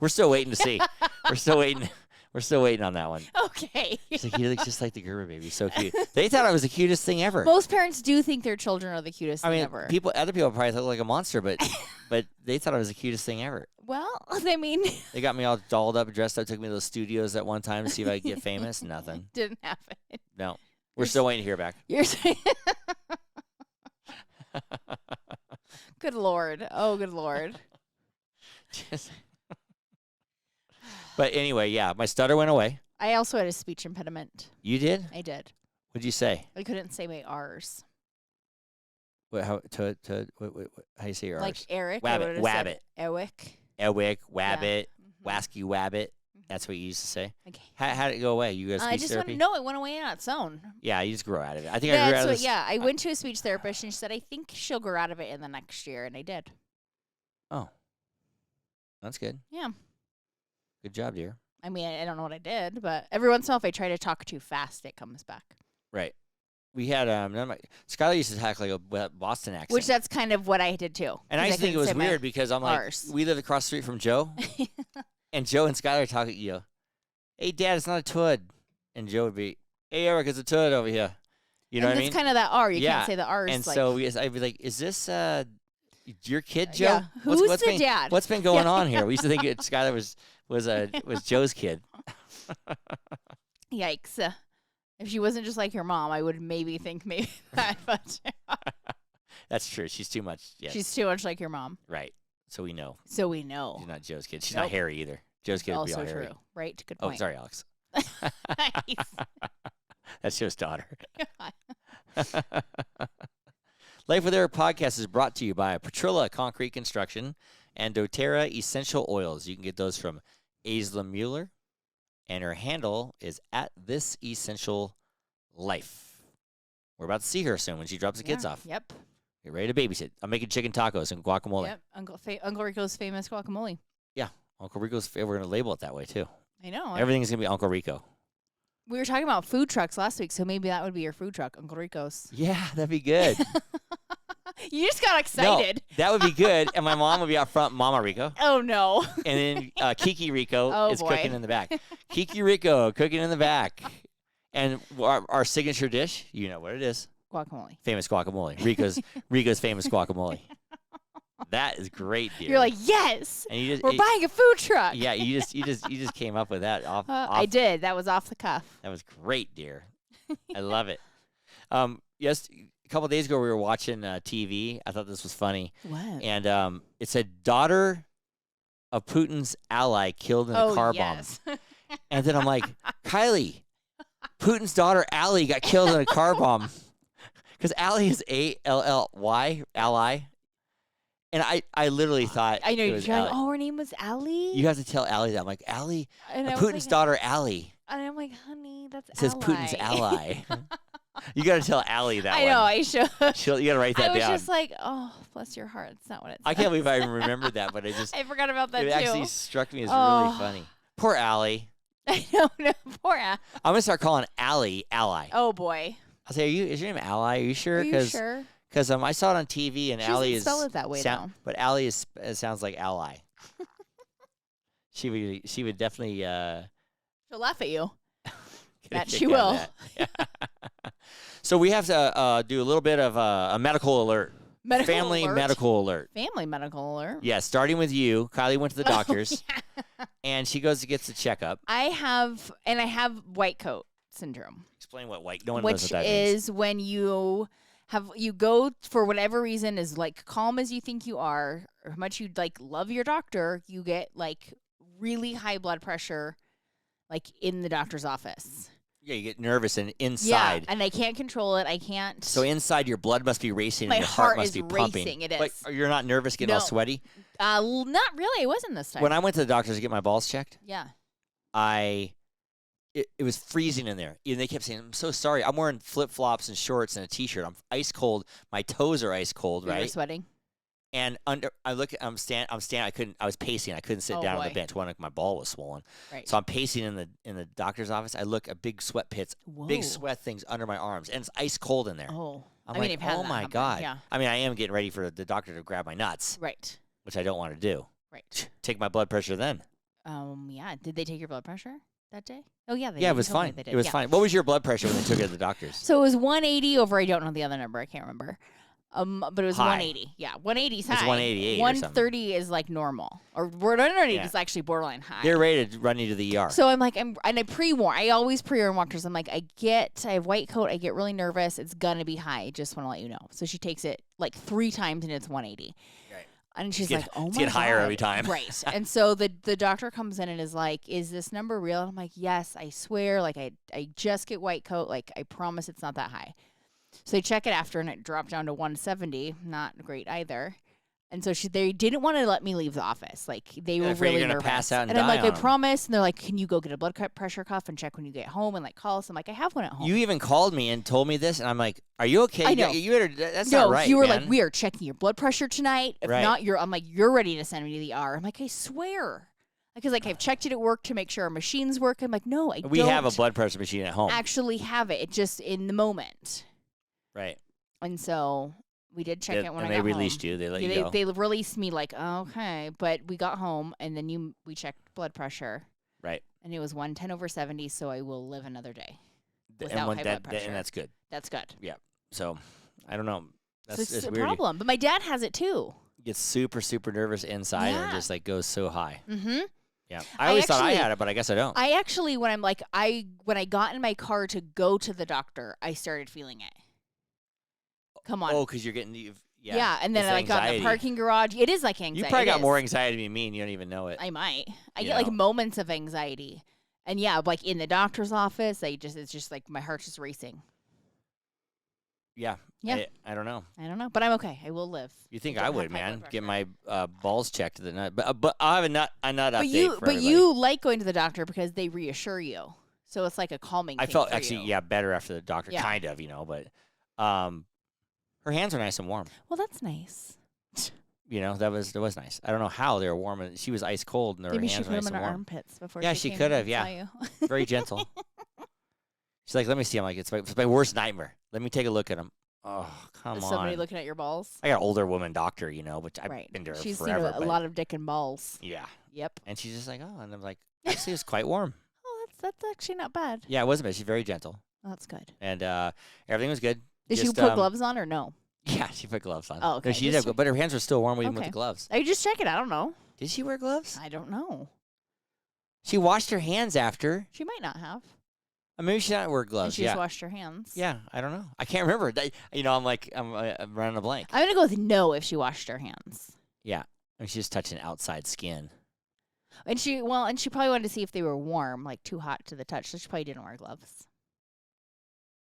S2: we're still waiting to see. We're still waiting. We're still waiting on that one.
S1: Okay.
S2: She's like, he looks just like the Gerber baby. So cute. They thought I was the cutest thing ever.
S1: Most parents do think their children are the cutest
S2: I
S1: thing
S2: mean,
S1: ever.
S2: other people probably thought I looked like a monster, but they thought I was the cutest thing ever.
S1: Well, I mean,
S2: They got me all dolled up, dressed up, took me to those studios at one time to see if I could get famous. Nothing.
S1: didn't happen.
S2: No. We're still waiting to hear back.
S1: You're saying. Good Lord. Oh, good Lord.
S2: Just- But anyway, yeah, my stutter went away.
S1: I also had a speech impediment.
S2: You did?
S1: I did.
S2: What'd you say?
S1: I couldn't say my R's.
S2: What, how do you say your
S1: Like
S2: R's?
S1: Eric.
S2: Wabbit, wabbit.
S1: Ewick.
S2: Ewick, wabbit,
S1: Mhm.
S2: wasky wabbit. That's what you used to say.
S1: Okay.
S2: How did it go away? You got
S1: I
S2: speech
S1: just
S2: therapy?
S1: no, it went away on its own.
S2: Yeah, you just grow out of it. I think I grew out of this.
S1: I went to a speech therapist and she said, I think she'll grow out of it in the next year. And I did.
S2: Oh, that's good.
S1: Yeah.
S2: Good job, dear.
S1: I mean, I don't know what I did, but every once in a while, if I try to talk too fast, it comes back.
S2: Right. We had Skylar used to talk like a Boston accent,
S1: Which that's kind of what I did too.
S2: and I used to think it was weird because I'm like,
S1: R's.
S2: we lived across the street from Joe, and Joe and Skylar talking, hey, Dad, it's not a tud, and Joe would be, Hey, Eric, it's a toilet over here. You know what I mean?
S1: It's kind of that R. You
S2: Yeah.
S1: can't say the R's.
S2: And
S1: like,
S2: so I'd be like, is this your kid, Joe?
S1: Yeah. Who's
S2: what's
S1: the
S2: been,
S1: dad?
S2: What's been going on here? We used to think Skylar was Joe's kid.
S1: Yikes. If she wasn't just like your mom, I would maybe think that. But
S2: That's true. She's too much. Yes.
S1: she's too much like your mom.
S2: right. So we know.
S1: So we know.
S2: She's not Joe's kid. She's
S1: Nope.
S2: not Harry either. Joe's kid would be
S1: Also
S2: all Harry.
S1: true. Right? Good
S2: Oh,
S1: point.
S2: sorry, Alex.
S1: Nice.
S2: That's Joe's daughter. Life with Eric podcast is brought to you by Petrilla Concrete Construction and doTERRA Essential Oils. You can get those from Aisla Mueller, and her handle is at This Essential Life. We're about to see her soon when she drops the kids off.
S1: Yep.
S2: Get ready to babysit. I'm making chicken tacos and guacamole.
S1: Yep. Uncle Rico's famous guacamole.
S2: Uncle Rico's. We're going to label it that way too.
S1: I know.
S2: Everything's going to be Uncle Rico.
S1: We were talking about food trucks last week, so maybe that would be your food truck, Uncle Rico's.
S2: Yeah, that'd be good.
S1: You just got excited.
S2: No, that would be good. And my mom would be out front, Mama Rico.
S1: Oh, no.
S2: And then Kiki Rico
S1: Oh,
S2: is
S1: boy.
S2: cooking in the back. Kiki Rico cooking in the back. And our signature dish, you know what it is.
S1: Guacamole.
S2: Famous guacamole. Rico's famous guacamole. That is great, dear.
S1: You're like, yes,
S2: and you just,
S1: we're buying a food truck.
S2: Yeah, you just came up with that off.
S1: I did. That was off the cuff.
S2: That was great, dear. I love it. Yes, a couple of days ago we were watching TV. I thought this was funny.
S1: What?
S2: And it said daughter of Putin's ally killed in a car
S1: yes.
S2: bomb. And then I'm like, Kiley, Putin's daughter Allie got killed in a car bomb. Because Allie is Ally, ally. And I literally thought
S1: I know
S2: it
S1: you're
S2: was
S1: trying.
S2: Allie.
S1: Oh, her name was Allie.
S2: You have to tell Allie that. I'm like, Allie,
S1: And I was
S2: Putin's
S1: like,
S2: daughter Allie.
S1: And I'm like, honey, that's
S2: It says
S1: ally.
S2: Putin's ally. You got to tell Allie that
S1: I
S2: one.
S1: know. I should.
S2: You got to write that
S1: I was
S2: down.
S1: just like, oh, bless your heart. That's not what it says.
S2: I can't believe I even remembered that, but
S1: I forgot about that
S2: it
S1: too.
S2: actually struck me as
S1: Oh.
S2: really funny. Poor Allie.
S1: I know. No, poor Al.
S2: I'm gonna start calling Allie Ally.
S1: Oh boy.
S2: I'll say, is your name Ally? Are you sure?
S1: Are you sure?
S2: Because I saw it on TV and
S1: She
S2: Allie
S1: doesn't
S2: is
S1: spell it that way though.
S2: but Allie sounds like ally. she would definitely
S1: She'll laugh at you.
S2: get a
S1: That
S2: kick
S1: she
S2: out
S1: will.
S2: of that. So we have to do a little bit of a medical alert.
S1: Medical
S2: Family
S1: alert.
S2: medical alert.
S1: Family medical alert.
S2: Yeah, starting with you. Kylie went to the doctors,
S1: Yeah.
S2: and she goes to get the checkup.
S1: I have white coat syndrome,
S2: Explain what white. No one knows
S1: which
S2: what that means.
S1: is when you go for whatever reason as like calm as you think you are, or how much you like love your doctor, you get like really high blood pressure, like in the doctor's office.
S2: Yeah, you get nervous and inside.
S1: Yeah, and I can't control it. I can't.
S2: So inside, your blood must be racing
S1: My
S2: and your heart
S1: heart
S2: must
S1: is
S2: be pumping.
S1: racing. It is.
S2: But you're not nervous, getting all
S1: No.
S2: sweaty.
S1: Not really. It wasn't this time.
S2: When I went to the doctors to get my balls checked,
S1: yeah.
S2: it was freezing in there. And they kept saying, "I'm so sorry. I'm wearing flip flops and shorts and a t-shirt. I'm ice cold. My toes are ice cold,
S1: You were
S2: right?"
S1: sweating.
S2: And I'm standing. I was pacing. I couldn't sit
S1: Oh,
S2: down on
S1: boy.
S2: the bench. One, my ball was swollen.
S1: Right.
S2: So I'm pacing in the doctor's office. I look at big sweat pits, big
S1: Whoa.
S2: sweat things under my arms, and it's ice cold in there.
S1: Oh.
S2: I'm
S1: I mean,
S2: like,
S1: I've had
S2: oh
S1: that
S2: my
S1: happen.
S2: god.
S1: Yeah.
S2: I mean, I am getting ready for the doctor to grab my nuts,
S1: Right.
S2: which I don't want to do.
S1: Right.
S2: Take my blood pressure then.
S1: Yeah. Did they take your blood pressure that day? Oh yeah. They
S2: Yeah,
S1: did.
S2: it was
S1: You told me
S2: fine.
S1: they did.
S2: It was
S1: Yeah.
S2: fine. What was your blood pressure when they took it to the doctors?
S1: So it was 180 over. I don't know the other number. I can't remember. But it was
S2: High.
S1: 180. Yeah, 180 is high.
S2: It's 188 or something.
S1: 130 is like normal, or 180
S2: Yeah.
S1: is actually borderline high.
S2: They're ready to run you to the ER.
S1: So I'm like, and I pre-warn. I always pre-warn doctors. I'm like, I have white coat. I get really nervous. It's gonna be high. Just want to let you know. So she takes it like 3 times and it's 180.
S2: Right.
S1: And she's
S2: Get-
S1: like, oh my
S2: it's get higher
S1: God.
S2: every time.
S1: Right. And so the doctor comes in and is like, is this number real? And I'm like, yes, I swear. Like I just get white coat. Like I promise it's not that high. So they check it after and it dropped down to 170. Not great either. And so they didn't want to let me leave the office. Like they were
S2: afraid
S1: really
S2: you're gonna
S1: nervous.
S2: pass out and
S1: I'm
S2: die
S1: like, I
S2: on 'em.
S1: promise. And they're like, can you go get a blood pressure cuff and check when you get home and like call us? I'm like, I have one at home.
S2: You even called me and told me this, and I'm like, "Are you okay?
S1: I know.
S2: You better, that's
S1: no,
S2: not right."
S1: you were
S2: man.
S1: like, we are checking your blood pressure tonight. If
S2: Right.
S1: not, I'm like, you're ready to send me to the ER. I'm like, I swear. Because like I've checked it at work to make sure our machines work. I'm like, no,
S2: We
S1: don't
S2: have a blood pressure machine at home.
S1: actually have it. It just in the moment.
S2: Right.
S1: And so we did check it when I
S2: and
S1: got
S2: they released
S1: home.
S2: you. They let
S1: Yeah,
S2: you go.
S1: they released me like, okay. But we got home and then we checked blood pressure.
S2: Right.
S1: And it was 110/70, so I will live another day. without high blood pressure.
S2: and that's good.
S1: That's good.
S2: Yeah. So I don't know. That's
S1: So it's a
S2: weird.
S1: problem. But my dad has it too.
S2: Gets super, super nervous inside and just like goes so high.
S1: Mm-hmm.
S2: Yeah. I always thought I had it, but I guess I don't.
S1: I actually, when I got in my car to go to the doctor, I started feeling it. Come on.
S2: Oh, because you're getting
S1: Yeah, and then I got in the parking garage. It is like anxiety.
S2: You probably got more anxiety than me, and you don't even know it.
S1: I might. I get like moments of anxiety. And yeah, like in the doctor's office, it's just like my heart's just racing.
S2: Yeah.
S1: Yeah.
S2: I don't know.
S1: I don't know, but I'm okay. I will live.
S2: You think I would, man? Get my balls checked to the nut. But I'll have a nut update for
S1: But you like going to the doctor because they reassure you. So it's like a calming thing.
S2: I felt
S1: for
S2: actually,
S1: you.
S2: better after the doctor, kind of, but her hands were nice and warm.
S1: Well, that's nice.
S2: That was nice. I don't know how they were warm, and she was ice cold, and her
S1: Maybe
S2: hands
S1: she
S2: were
S1: put
S2: nice
S1: them in
S2: and
S1: her
S2: warm.
S1: armpits before.
S2: Yeah,
S1: she
S2: she could have.
S1: saw
S2: Yeah,
S1: you.
S2: very gentle. She's like, "Let me see." I'm like, "It's my worst nightmare. Let me take a look at them." Oh, come on.
S1: Somebody looking at your balls.
S2: I got an older woman doctor, which I've been to her
S1: She's
S2: forever.
S1: seen a lot of dick and balls.
S2: Yeah.
S1: Yep.
S2: And she's just like, "Oh," and I'm like, "Actually, it's quite warm."
S1: Oh, that's actually not bad.
S2: Yeah, it wasn't bad. She's very gentle,
S1: Oh, that's good.
S2: and everything was good.
S1: Did she put gloves on or no?
S2: Yeah, she put gloves on.
S1: Oh, okay.
S2: No, she did, but her hands were still warm even with the gloves.
S1: I just check it. I don't know.
S2: Did she wear gloves?
S1: I don't know.
S2: She washed her hands after.
S1: She might not have.
S2: Maybe she didn't wear gloves.
S1: And she just washed her hands.
S2: Yeah, I don't know. I can't remember. I'm running a blank.
S1: I'm gonna go with no if she washed her hands.
S2: Yeah, she's just touching outside skin.
S1: And she probably wanted to see if they were warm, like too hot to the touch. So she probably didn't wear gloves.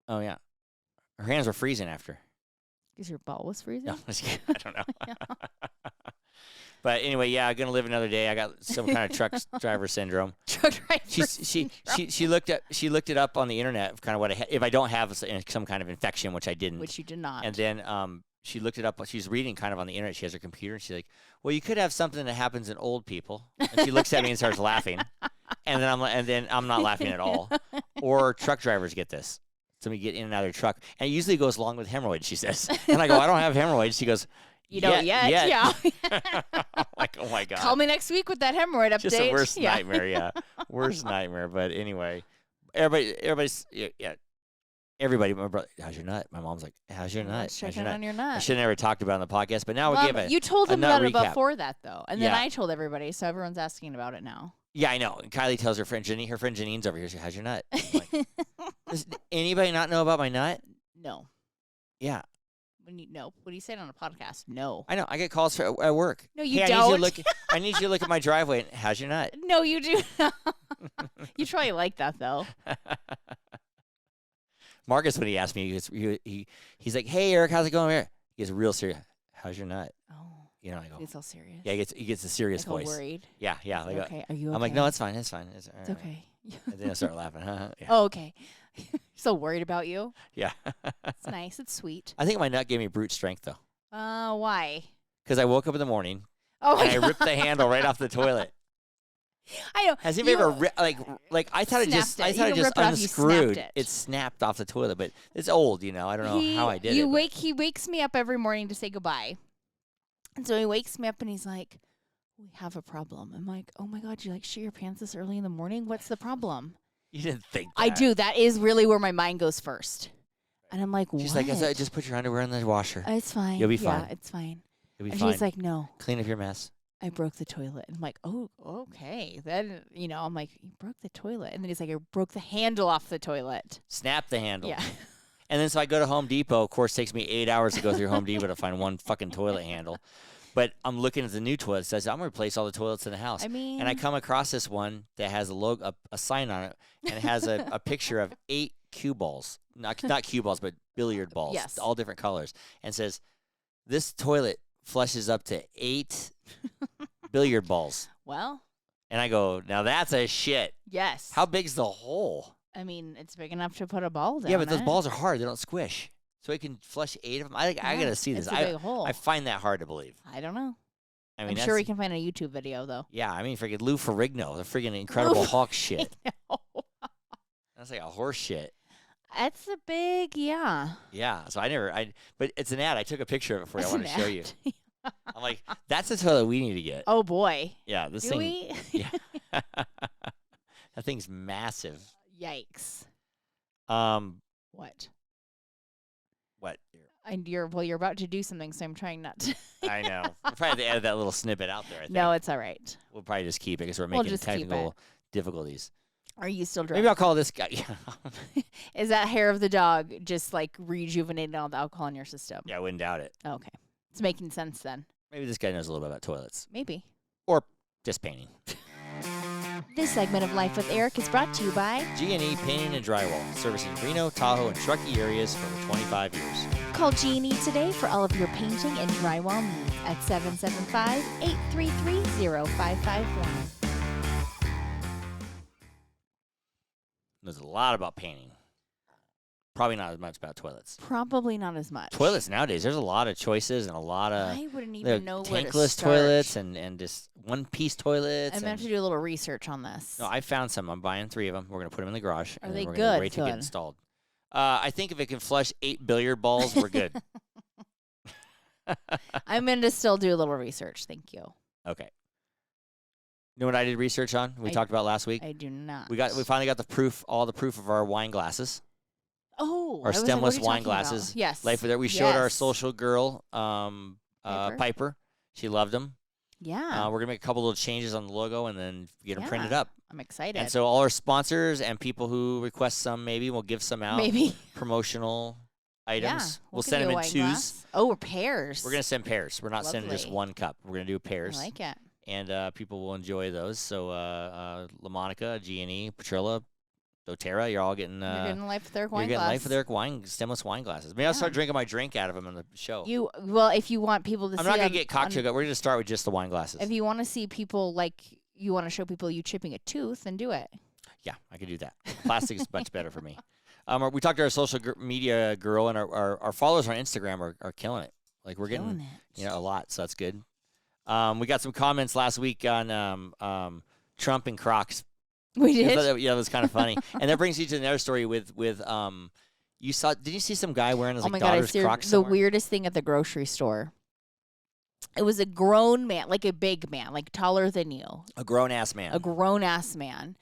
S2: Oh yeah, her hands were freezing after.
S1: Because your ball was freezing?
S2: No, I don't know. But anyway, I'm gonna live another day. I got some kind of truck driver syndrome.
S1: Truck driver
S2: syndrome. She looked it up on the internet of kind of what if I don't have some kind of infection, which I didn't.
S1: Which you did not.
S2: And then she looked it up. She's reading kind of on the internet. She has her computer, and she's like, "Well, you could have something that happens in old people." And she looks at me and starts laughing. And then I'm not laughing at all. Or truck drivers get this. Somebody get in and out of their truck, and it usually goes along with hemorrhoids. She says, and I go, "I don't have hemorrhoids." She goes,
S1: "You don't yet." Yeah.
S2: Like, oh my god.
S1: Call me next week with that hemorrhoid update.
S2: Just the worst nightmare. Yeah, worst nightmare. But anyway, everybody's. Everybody, my brother, how's your nut? My mom's like, how's your nut?
S1: Checking on your nut.
S2: I should have never talked about it on the podcast, but now we'll give it.
S1: You told them about it
S2: recap.
S1: before that, though. And then I told everybody, so everyone's asking about it now.
S2: Yeah, I know. And Kiley tells her friend Janine, Janine's over here. She, how's your nut? Like, does anybody not know about my nut?
S1: No.
S2: Yeah.
S1: What do you say it on a podcast? No.
S2: I know. I get calls at work.
S1: No, you
S2: hey,
S1: don't.
S2: I need you to look at my driveway. How's your nut?
S1: No, you do not. You probably like that, though.
S2: Marcus, when he asked me, he's like, "Hey, Eric, how's it going here?" He gets real serious. How's your nut?
S1: Oh.
S2: I go.
S1: It's all serious.
S2: Yeah, he gets a serious
S1: like
S2: voice.
S1: Worried.
S2: Yeah. Like,
S1: okay. Are you okay?
S2: I'm like, no, it's fine. It's fine. It's
S1: okay.
S2: And then I start laughing. Yeah.
S1: Oh, okay. So worried about you?
S2: Yeah.
S1: It's nice. It's sweet.
S2: I think my nut gave me brute strength, though.
S1: Why?
S2: Because I woke up in the morning
S1: and
S2: I ripped the handle right off the toilet.
S1: I know.
S2: Has anybody ever I thought it just unscrewed. It snapped off the toilet, but it's old, I don't know how I did it.
S1: He wakes me up every morning to say goodbye. And so he wakes me up and he's like, "We have a problem." I'm like, "Oh my God, you shit your pants this early in the morning? What's the problem?"
S2: You didn't think that.
S1: I do. That is really where my mind goes first. And I'm like,
S2: She's
S1: what?
S2: like, just put your underwear in the washer.
S1: It's fine.
S2: You'll be fine.
S1: Yeah, it's fine.
S2: You'll be
S1: and
S2: fine.
S1: she's like, "No.
S2: Clean up your mess."
S1: I broke the toilet. And I'm like, "Oh, okay." Then, I'm like, "You broke the toilet." And then he's like, "I broke the handle off the toilet."
S2: Snap the handle.
S1: Yeah.
S2: And then so I go to Home Depot. Of course, it takes me 8 hours to go through Home Depot to find one fucking toilet handle. But I'm looking at the new toilet. It says, I'm going to replace all the toilets in the house. And I come across this one that has a sign on it, and it has a picture of 8 cue balls. Not cue balls, but billiard balls.
S1: Yes.
S2: All different colors. And says, this toilet flushes up to 8 billiard balls.
S1: Well.
S2: And I go, now that's a shit.
S1: Yes.
S2: How big's the hole?
S1: I mean, it's big enough to put a ball down.
S2: Yeah, but those balls are hard. They don't squish. So it can flush 8 of them. I got to see this.
S1: It's a big hole.
S2: I find that hard to believe.
S1: I don't know.
S2: I mean,
S1: I'm sure we can find a YouTube video, though.
S2: Yeah, I mean, freaking Lou Ferrigno, the freaking Incredible Hulk shit. That's like a horse shit.
S1: That's a big, yeah.
S2: Yeah, so but it's an ad. I took a picture of it for you. I want to show you. I'm like, that's the toilet we need to get.
S1: Oh, boy.
S2: Yeah, this
S1: Do
S2: thing.
S1: we?
S2: Yeah. That thing's massive.
S1: Yikes. What?
S2: What?
S1: And you're about to do something, so I'm trying not to.
S2: I know. We'll probably have to edit that little snippet out there, I think.
S1: No, it's all right.
S2: We'll probably just keep it because we're
S1: We'll
S2: making
S1: just keep
S2: technical difficulties.
S1: Are you still drunk?
S2: Maybe I'll call this guy.
S1: Is that hair of the dog just like rejuvenating all the alcohol in your system?
S2: Yeah, I wouldn't doubt it.
S1: Oh, okay. It's making sense then.
S2: Maybe this guy knows a little bit about toilets.
S1: Maybe.
S2: Or just painting.
S1: This segment of Life with Eric is brought to you by
S2: G&E Painting and Drywall, servicing Reno, Tahoe, and Truckee areas for over 25 years.
S1: Call G&E today for all of your painting and drywall needs at 775-833-0551.
S2: Knows a lot about painting. Probably not as much about toilets.
S1: Probably not as much.
S2: Toilets nowadays, there's a lot of choices and a lot of
S1: I wouldn't even know where to
S2: tankless
S1: start.
S2: toilets and just one-piece toilets.
S1: I'm going to have to do a little research on this.
S2: No, I found some. I'm buying 3 of them. We're going to put them in the garage.
S1: Are
S2: and
S1: they
S2: then we're gonna
S1: good?
S2: Wait to get
S1: Good.
S2: installed. I think if it can flush 8 billiard balls, we're good.
S1: I'm going to still do a little research. Thank you.
S2: Okay. You know what I did research on? We
S1: I-
S2: talked about last week.
S1: I do not.
S2: We finally got all the proof of our wine glasses,
S1: Oh,
S2: our
S1: I was like, what
S2: stemless
S1: are you
S2: wine
S1: talking about?
S2: glasses.
S1: Yes.
S2: Life with it. We showed our
S1: Yes.
S2: social girl,
S1: Piper.
S2: Piper. She loved them.
S1: Yeah.
S2: We're gonna make a couple little changes on the logo and then get them printed
S1: Yeah.
S2: up.
S1: I'm excited.
S2: And so all our sponsors and people who request some, maybe we'll give some out.
S1: Maybe.
S2: Promotional items.
S1: Yeah.
S2: We'll
S1: give
S2: send
S1: you
S2: them
S1: a
S2: in
S1: wine
S2: 2s.
S1: glass. Oh, pairs.
S2: We're gonna send pairs. We're not sending just
S1: Lovely.
S2: one cup. We're gonna do
S1: I
S2: pairs.
S1: like it.
S2: And people will enjoy those. So LaMonica, G&E, Petrilla, doTERRA, you're all getting
S1: You're getting Life with Eric wine
S2: you're getting
S1: glass.
S2: Life with Eric stemless wine glasses. Maybe I'll start drinking my drink out of them on the show.
S1: Well, if you want people to
S2: I'm
S1: see
S2: not gonna
S1: on-
S2: get cocktail. We're gonna start with just the wine glasses.
S1: If you want to see people you want to show people you chipping a tooth, then do it.
S2: Yeah, I could do that. Plastic is much better for me. We talked to our social media girl, and our followers on Instagram are killing it. Like we're
S1: Killing
S2: getting
S1: it.
S2: a lot, so that's good. We got some comments last week on Trump and Crocs.
S1: We
S2: I
S1: did.
S2: thought that was kind of funny, and that brings you to another story with you saw. Did you see some guy wearing his
S1: Oh my God! I
S2: daughter's
S1: see
S2: Crocs?
S1: the
S2: somewhere?
S1: weirdest thing at the grocery store. It was a grown man, like a big man, like taller than you,
S2: A grown ass man.
S1: a grown ass man,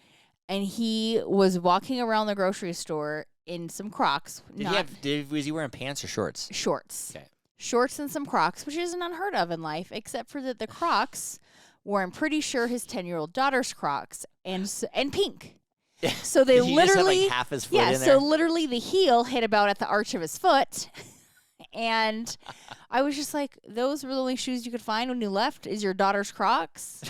S1: and he was walking around the grocery store in some Crocs,
S2: Was he wearing pants or shorts?
S1: shorts.
S2: Okay.
S1: Shorts and some Crocs, which isn't unheard of in life, except for that the Crocs were, I'm pretty sure, his 10-year-old daughter's Crocs, and pink. So they
S2: He just had,
S1: literally,
S2: like, half his foot
S1: yeah.
S2: in
S1: So
S2: there?
S1: literally, the heel hit about at the arch of his foot, and I was just like, "Those were the only shoes you could find when you left. Is your daughter's Crocs?"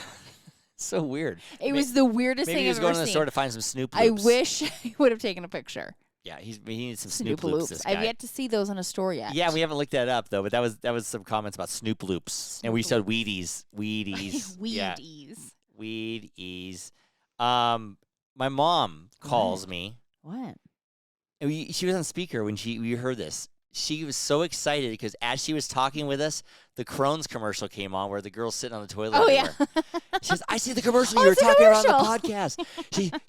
S2: So weird.
S1: It was the weirdest
S2: Maybe
S1: thing
S2: he was
S1: I've
S2: going
S1: ever
S2: to the
S1: seen.
S2: store to find some Snoop
S1: I
S2: Loops.
S1: wish I would have taken a picture.
S2: Yeah, he needs some
S1: Snoop
S2: Snoop Loops. This guy.
S1: I've yet to see those in a store yet.
S2: Yeah, we haven't looked that up though, but that was some comments about Snoop Loops, and we said Wheaties. Yeah, Wheaties. My mom calls me.
S1: What?
S2: And she was on speaker when we heard this. She was so excited because as she was talking with us, the Crohn's commercial came on where the girl's sitting on the toilet.
S1: Oh
S2: everywhere.
S1: yeah.
S2: She says, "I see the commercial
S1: Oh,
S2: you were
S1: it's a
S2: talking about on
S1: commercial.
S2: the podcast."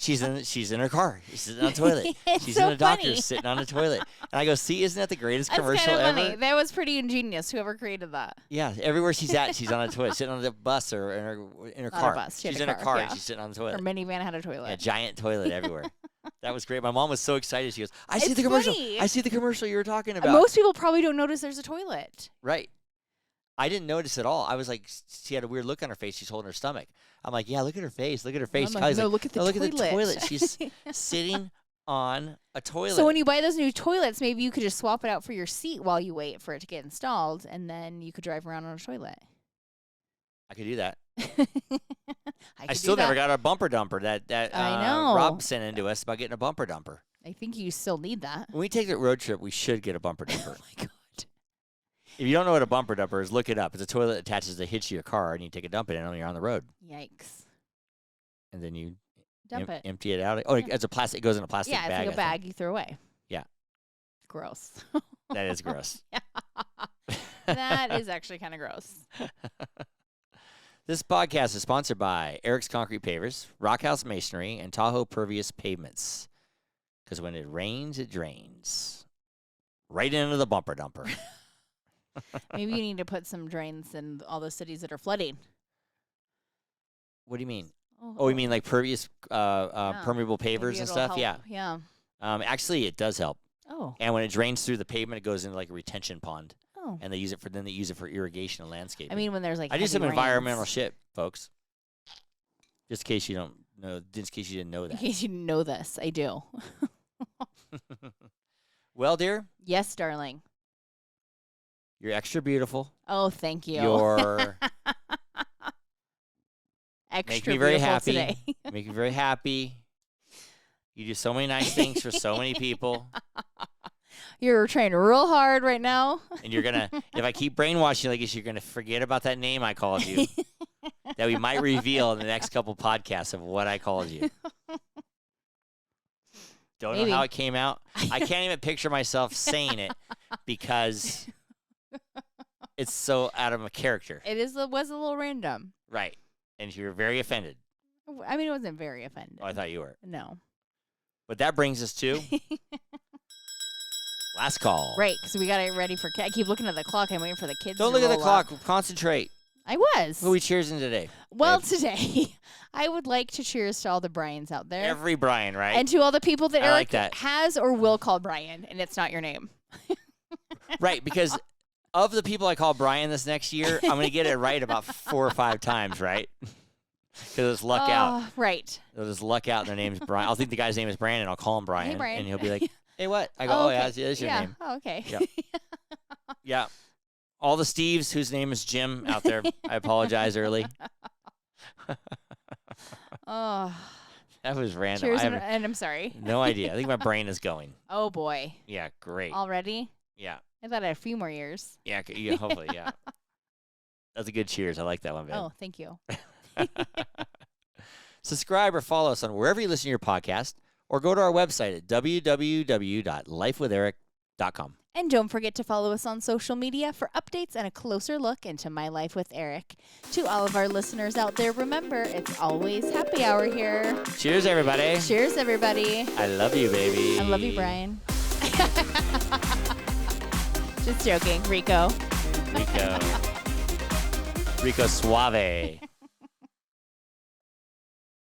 S2: She's in her car. She's sitting on the toilet.
S1: It's
S2: She's
S1: so
S2: in a doctor
S1: funny.
S2: sitting on the toilet. And I go, "See, isn't that the greatest
S1: That's
S2: commercial
S1: kind of
S2: ever?"
S1: funny. That was pretty ingenious. Whoever created that.
S2: Yeah, everywhere she's at, she's on a toilet, sitting on the bus or in her
S1: Not a
S2: car.
S1: bus, she had
S2: She's
S1: a
S2: in her
S1: car,
S2: car
S1: yeah.
S2: and she's sitting on the
S1: Her
S2: toilet.
S1: minivan had a toilet.
S2: Yeah, giant toilet everywhere. That was great. My mom was so excited. She goes, "I see
S1: It's
S2: the commercial.
S1: funny.
S2: I see the commercial you were talking about."
S1: Most people probably don't notice there's a toilet.
S2: Right. I didn't notice at all. I was like, she had a weird look on her face. She's holding her stomach. I'm like, "Yeah, look at her face. Look at her face."
S1: I'm like,
S2: Kylie's
S1: "No, look at the
S2: "No, look at the
S1: toilet."
S2: toilet. She's sitting on a toilet.
S1: So when you buy those new toilets, maybe you could just swap it out for your seat while you wait for it to get installed, and then you could drive around on a toilet.
S2: I could do that.
S1: I
S2: I still never got a bumper dumper that
S1: I know.
S2: Rob sent into us about getting a bumper dumper.
S1: I think you still need that.
S2: When we take the road trip, we should get a bumper dumper.
S1: Oh my god.
S2: If you don't know what a bumper dumper is, look it up. It's a toilet that attaches the hitch to your car, and you take a dump in it when you're on the road.
S1: Yikes.
S2: And then you
S1: Dump it.
S2: empty it out. Oh,
S1: Yeah.
S2: it's a plastic. It goes in a plastic
S1: Yeah,
S2: bag.
S1: it's like a
S2: I think.
S1: bag you throw away.
S2: Yeah.
S1: Gross.
S2: That is gross.
S1: That is actually kind of gross.
S2: This podcast is sponsored by Eric's Concrete Pavers, Rockhouse Masonry, and Tahoe Pervious Pavements. Because when it rains, it drains. Right into the bumper dumper.
S1: Maybe you need to put some drains in all the cities that are flooding.
S2: What do you mean? Oh, you mean like pervious, permeable pavers
S1: Maybe
S2: and
S1: it'll
S2: stuff?
S1: help.
S2: Yeah.
S1: Yeah.
S2: Actually, it does help.
S1: Oh.
S2: And when it drains through the pavement, it goes into like a retention pond,
S1: Oh.
S2: and they use it for irrigation and landscaping.
S1: I mean, when there's like
S2: I do some
S1: heavy
S2: environmental
S1: rains.
S2: shit, folks. Just in case you don't know. Just in case you didn't know
S1: In
S2: that.
S1: case you didn't know this, I do.
S2: Well, dear,
S1: Yes, darling.
S2: you're extra beautiful.
S1: Oh, thank you.
S2: You're
S1: Extra
S2: me very
S1: beautiful
S2: happy.
S1: today.
S2: make me very happy. You do so many nice things for so many people,
S1: You're trying real hard right now.
S2: and you're gonna. If I keep brainwashing you like this, you're gonna forget about that name I called you. That we might reveal in the next couple podcasts of what I called you. Don't
S1: Maybe.
S2: know how it came out. I can't even picture myself saying it because it's so out of my character.
S1: It was a little random.
S2: Right. And you're very offended.
S1: I mean, it wasn't very offended.
S2: Oh, I thought you were.
S1: No.
S2: But that brings us to last call.
S1: Right, because we got to get ready for. I keep looking at the clock. I'm waiting for the kids.
S2: Don't
S1: to
S2: look at the
S1: roll
S2: clock.
S1: up.
S2: Concentrate.
S1: I was.
S2: Who are we cheersing today?
S1: Well, today I would like to cheers to all the Brians out there,
S2: Every Brian, right?
S1: and to all the people that
S2: I
S1: Eric
S2: like that.
S1: has or will call Brian, and it's not your name.
S2: Right, because of the people I call Brian this next year, I'm going to get it right about 4 or 5 times, right? Because it's luck out.
S1: Right.
S2: It'll just luck out and their name's Brian. I'll think the guy's name is Brandon. I'll call him Brian.
S1: Brian.
S2: And he'll be like, hey, what? I go, oh, yeah,
S1: okay.
S2: that's your
S1: yeah.
S2: name.
S1: Oh, okay.
S2: Yep. Yeah. All the Steves whose name is Jim out there, I apologize early.
S1: Oh.
S2: That was random.
S1: Cheers,
S2: I have
S1: and I'm sorry.
S2: no idea. I think my brain is going.
S1: Oh boy.
S2: Yeah, great.
S1: Already?
S2: Yeah.
S1: I thought I had a few more years.
S2: Yeah, yeah, hopefully, yeah. That's a good cheers. I like that one, man.
S1: Oh, thank you.
S2: Subscribe or follow us on wherever you listen to your podcast, or go to our website at www.lifewitheric.com.
S1: And don't forget to follow us on social media for updates and a closer look into my life with Eric. To all of our listeners out there, remember, it's always happy hour here.
S2: Cheers, everybody.
S1: Cheers, everybody.
S2: I love you, baby.
S1: I love you, Brian. Just joking, Rico.
S2: Rico. Rico Suave.